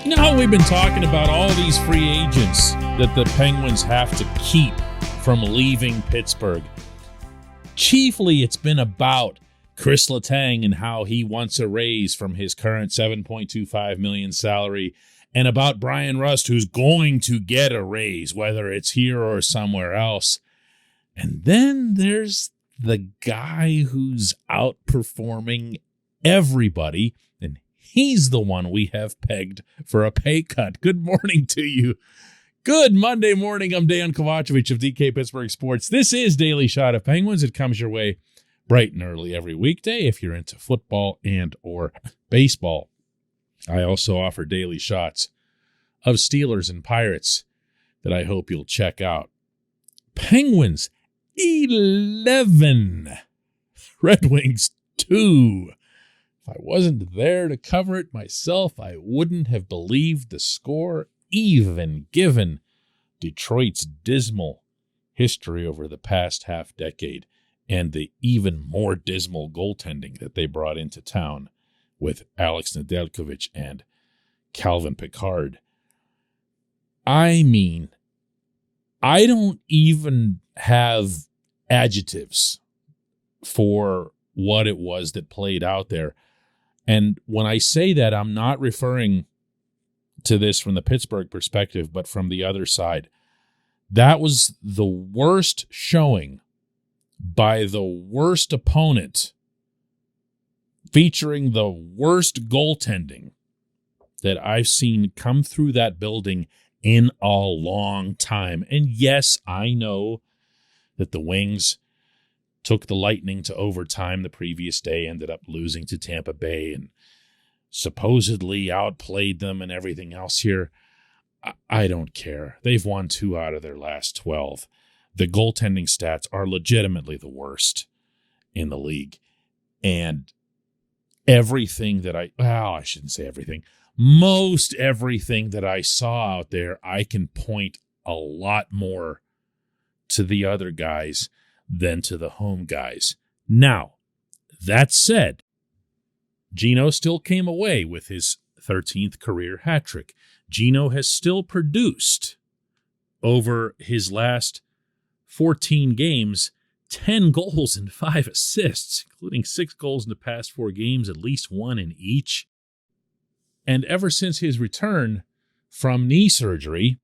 You know how we've been talking about all these free agents that the Penguins have to keep from leaving Pittsburgh? Chiefly, it's been about Chris Letang and how he wants a raise from his current $7.25 million salary, and about Brian Rust, who's going to get a raise, whether it's here or somewhere else. And then there's the guy who's outperforming everybody, and he's the one we have pegged for a pay cut. Good morning to you. Good Monday morning. I'm Dejan Kovacevic of DK Pittsburgh Sports. This is Daily Shot of Penguins. It comes your way bright and early every weekday if you're into football and or baseball. I also offer daily shots of Steelers and Pirates that I hope you'll check out. Penguins 11, Red Wings 2. If I wasn't there to cover it myself, I wouldn't have believed the score, even given Detroit's dismal history over the past half decade and the even more dismal goaltending that they brought into town with Alex Nedeljkovic and Calvin Pickard. I mean, I don't even have adjectives for what it was that played out there. And when I say that, I'm not referring to this from the Pittsburgh perspective, but from the other side. That was the worst showing by the worst opponent, featuring the worst goaltending that I've seen come through that building in a long time. And yes, I know that the Wings took the Lightning to overtime the previous day, ended up losing to Tampa Bay, and supposedly outplayed them and everything else here. I don't care. They've won 2 out of their last 12. The goaltending stats are legitimately the worst in the league. And everything that I shouldn't say everything. Most everything that I saw out there, I can point a lot more to the other guys than to the home guys. Now, that said, Geno still came away with his 13th career hat trick. Geno has still produced over his last 14 games 10 goals and 5 assists, including 6 goals in the past 4 games, at least 1 in each. And ever since his return from knee surgery,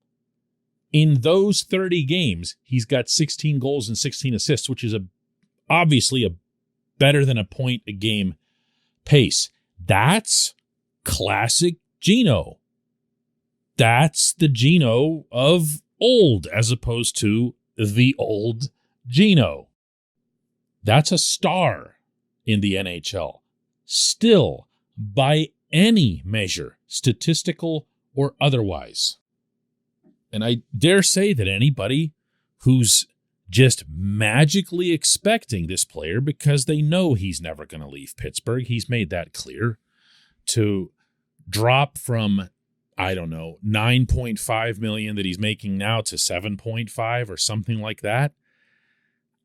in those 30 games, he's got 16 goals and 16 assists, which is obviously a better than a point a game pace. That's classic Geno. That's the Geno of old, as opposed to the old Geno. That's a star in the NHL. Still, by any measure, statistical or otherwise. And I dare say that anybody who's just magically expecting this player, because they know he's never going to leave Pittsburgh, he's made that clear, to drop from, I don't know, $9.5 million that he's making now to $7.5 or something like that.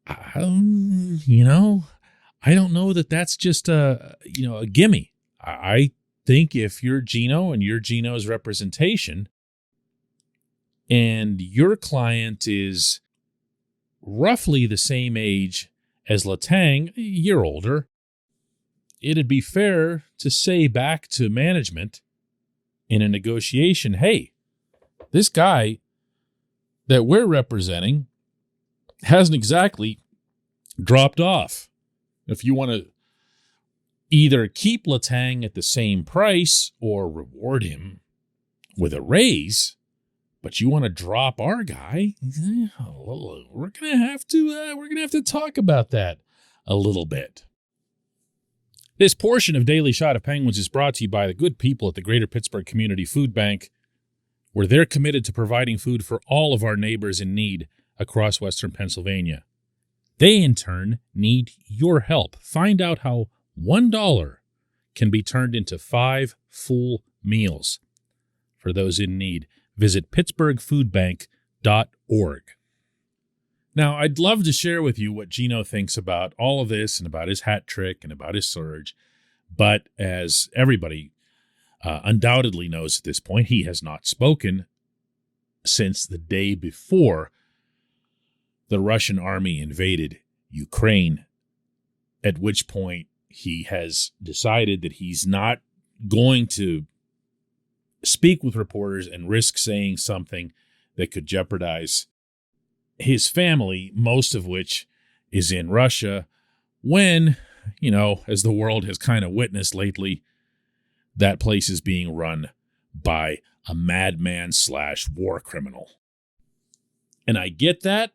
I don't know that that's just a gimme. I think if you're Geno and you're Geno's representation, and your client is roughly the same age as Letang, a year older, it'd be fair to say back to management in a negotiation, hey, this guy that we're representing hasn't exactly dropped off. If you want to either keep Letang at the same price or reward him with a raise, but you want to drop our guy, we're gonna have to talk about that a little bit. This portion of Daily Shot of Penguins is brought to you by the good people at the Greater Pittsburgh Community Food Bank, where they're committed to providing food for all of our neighbors in need across Western Pennsylvania. They, in turn, need your help. Find out how $1 can be turned into 5 full meals for those in need. Visit pittsburghfoodbank.org. Now, I'd love to share with you what Geno thinks about all of this and about his hat trick and about his surge. But as everybody undoubtedly knows at this point he has not spoken since the day before the Russian army invaded Ukraine, at which point he has decided that he's not going to speak with reporters and risk saying something that could jeopardize his family, most of which is in Russia, when, as the world has kind of witnessed lately, that place is being run by a madman/war criminal. And I get that.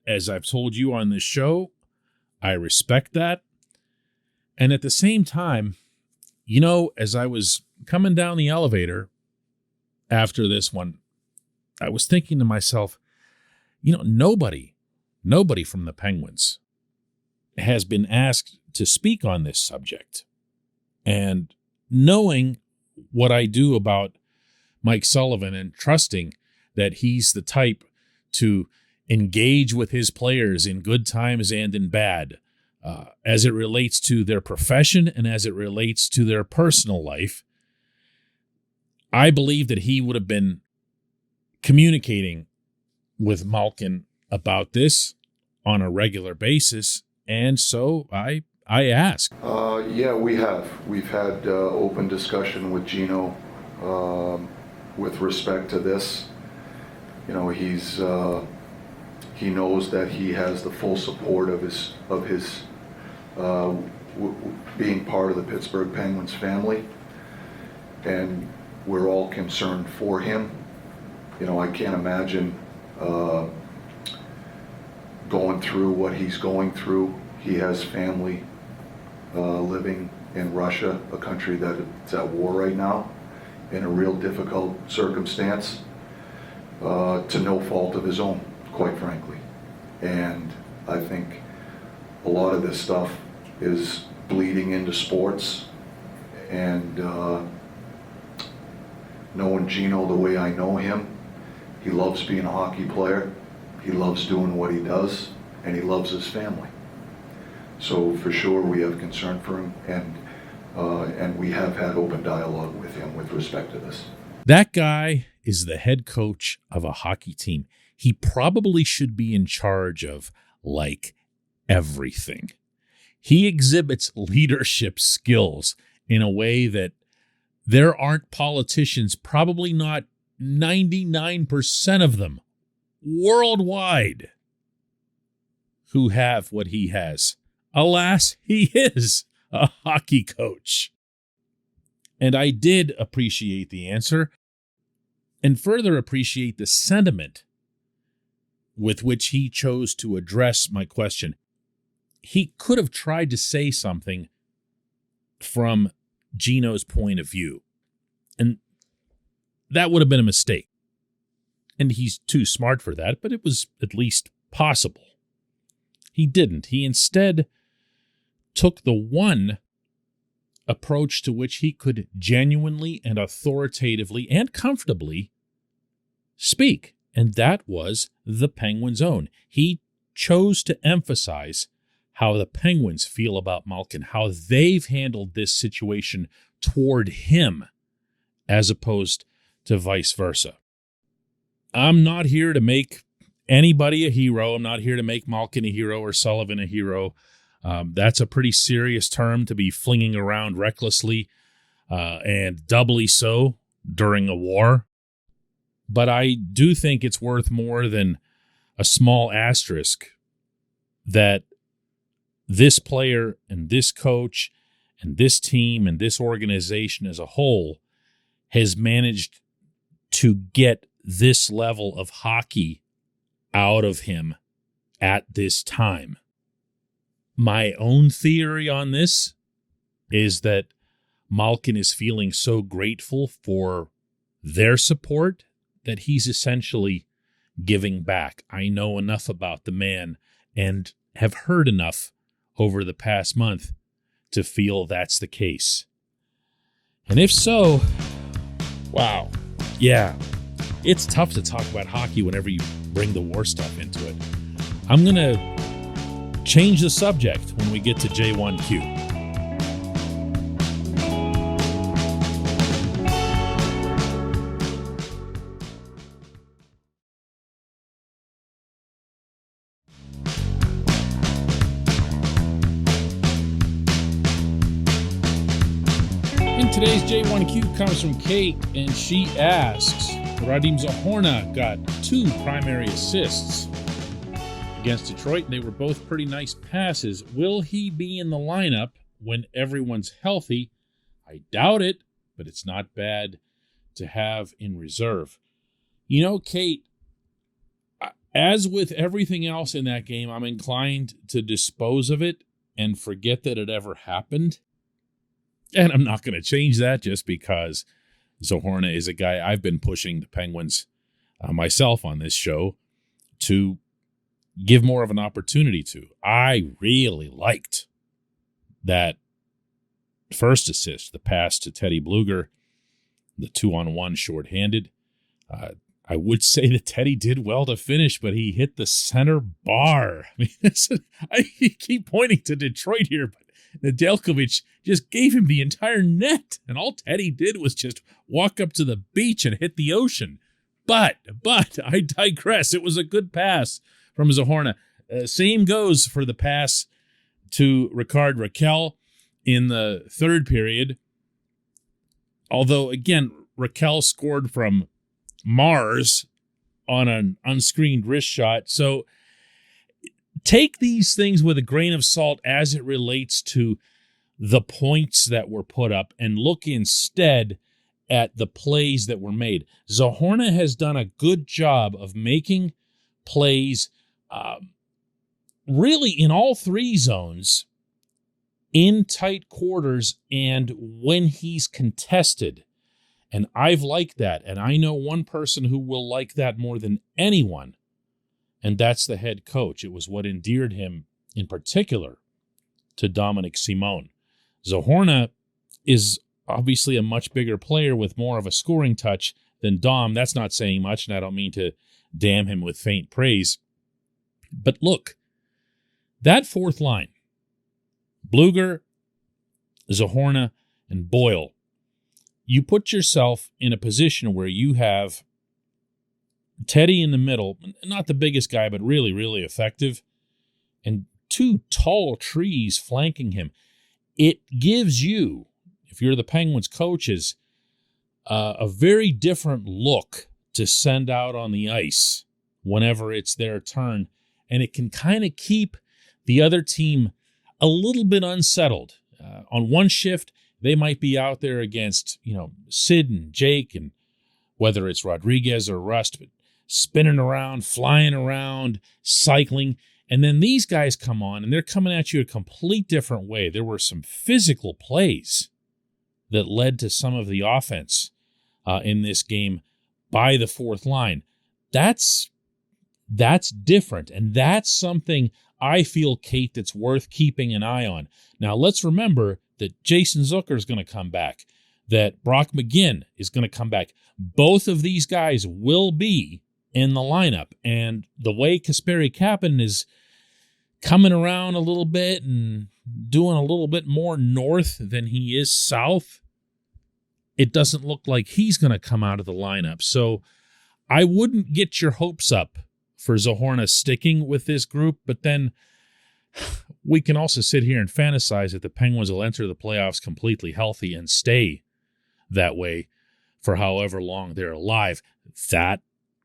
As I've told you on this show, I respect that. And at the same time, as I was coming down the elevator after this one, I was thinking to myself, nobody from the Penguins has been asked to speak on this subject. And knowing what I do about Mike Sullivan and trusting that he's the type to engage with his players in good times and in bad, as it relates to their profession and as it relates to their personal life, I believe that he would have been communicating with Malkin about this on a regular basis. And so I asked. Yeah, we have. We've had open discussion with Geno with respect to this. He knows that he has the full support of his being part of the Pittsburgh Penguins family, and we're all concerned for him. I can't imagine going through what he's going through. He has family living in Russia, a country that's at war right now, in a real difficult circumstance, to no fault of his own, quite frankly. And I think a lot of this stuff is bleeding into sports, and knowing Geno the way I know him, he loves being a hockey player, he loves doing what he does, and he loves his family. So for sure we have concern for him, and we have had open dialogue with him with respect to this. That guy is the head coach of a hockey team. He probably should be in charge of, everything. He exhibits leadership skills in a way that there aren't politicians, probably not 99% of them, worldwide, who have what he has. Alas, he is a hockey coach. And I did appreciate the answer, and further appreciate the sentiment with which he chose to address my question. He could have tried to say something from Geno's point of view, and that would have been a mistake. And he's too smart for that, but it was at least possible. He didn't. He instead took the one approach to which he could genuinely and authoritatively and comfortably speak, and that was the Penguins' own. He chose to emphasize how the Penguins feel about Malkin, how they've handled this situation toward him, as opposed to vice versa. I'm not here to make anybody a hero. I'm not here to make Malkin a hero or Sullivan a hero. That's a pretty serious term to be flinging around recklessly, and doubly so during a war. But I do think it's worth more than a small asterisk that this player and this coach and this team and this organization as a whole has managed to get this level of hockey out of him at this time. My own theory on this is that Malkin is feeling so grateful for their support that he's essentially giving back. I know enough about the man and have heard enough over the past month to feel that's the case. And if so, wow, yeah, it's tough to talk about hockey whenever you bring the war stuff into it. I'm going to change the subject when we get to J1Q. And today's J1Q comes from Kate, and she asks, Radim Zohorna got 2 primary assists against Detroit. They were both pretty nice passes. Will he be in the lineup when everyone's healthy? I doubt it, but it's not bad to have in reserve. You know, Kate, as with everything else in that game, I'm inclined to dispose of it and forget that it ever happened. And I'm not going to change that just because Zohorna is a guy I've been pushing the Penguins myself on this show to give more of an opportunity to. I really liked that first assist, the pass to Teddy Bluger, the 2-on-1 shorthanded. I would say that Teddy did well to finish, but he hit the center bar. I mean, I keep pointing to Detroit here, but Nedeljkovic just gave him the entire net, and all Teddy did was just walk up to the beach and hit the ocean. But I digress. It was a good pass from Zohorna. Same goes for the pass to Ricard Raquel in the third period. Although, again, Raquel scored from Mars on an unscreened wrist shot. So take these things with a grain of salt as it relates to the points that were put up and look instead at the plays that were made. Zohorna has done a good job of making plays really in all 3 zones, in tight quarters, and when he's contested. And I've liked that. And I know one person who will like that more than anyone, and that's the head coach. It was what endeared him in particular to Dominic Simone. Zohorna is obviously a much bigger player with more of a scoring touch than Dom. That's not saying much, and I don't mean to damn him with faint praise. But look, that fourth line, Bluger, Zohorna, and Boyle, you put yourself in a position where you have Teddy in the middle, not the biggest guy, but really, really effective, and 2 tall trees flanking him. It gives you, if you're the Penguins coaches, a very different look to send out on the ice whenever it's their turn, and it can kind of keep the other team a little bit unsettled. On one shift, they might be out there against, Sid and Jake, and whether it's Rodriguez or Rust, but spinning around, flying around, cycling. And then these guys come on, and they're coming at you a complete different way. There were some physical plays that led to some of the offense in this game by the fourth line. That's different, and that's something I feel, Kate, that's worth keeping an eye on. Now, let's remember that Jason Zucker is going to come back, that Brock McGinn is going to come back. Both of these guys will be in the lineup, and the way Kasperi Kapanen is coming around a little bit and doing a little bit more north than he is south, it doesn't look like he's going to come out of the lineup. So I wouldn't get your hopes up for Zohorna sticking with this group, but then we can also sit here and fantasize that the Penguins will enter the playoffs completely healthy and stay that way for however long they're alive. That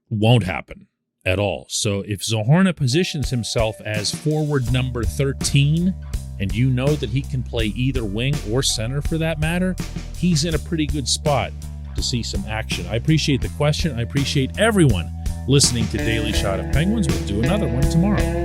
won't happen at all. So if Zohorna positions himself as forward number 13, and you know that he can play either wing or center for that matter, he's in a pretty good spot to see some action. I appreciate the question. I appreciate everyone listening to Daily Shot of Penguins. We'll do another one tomorrow.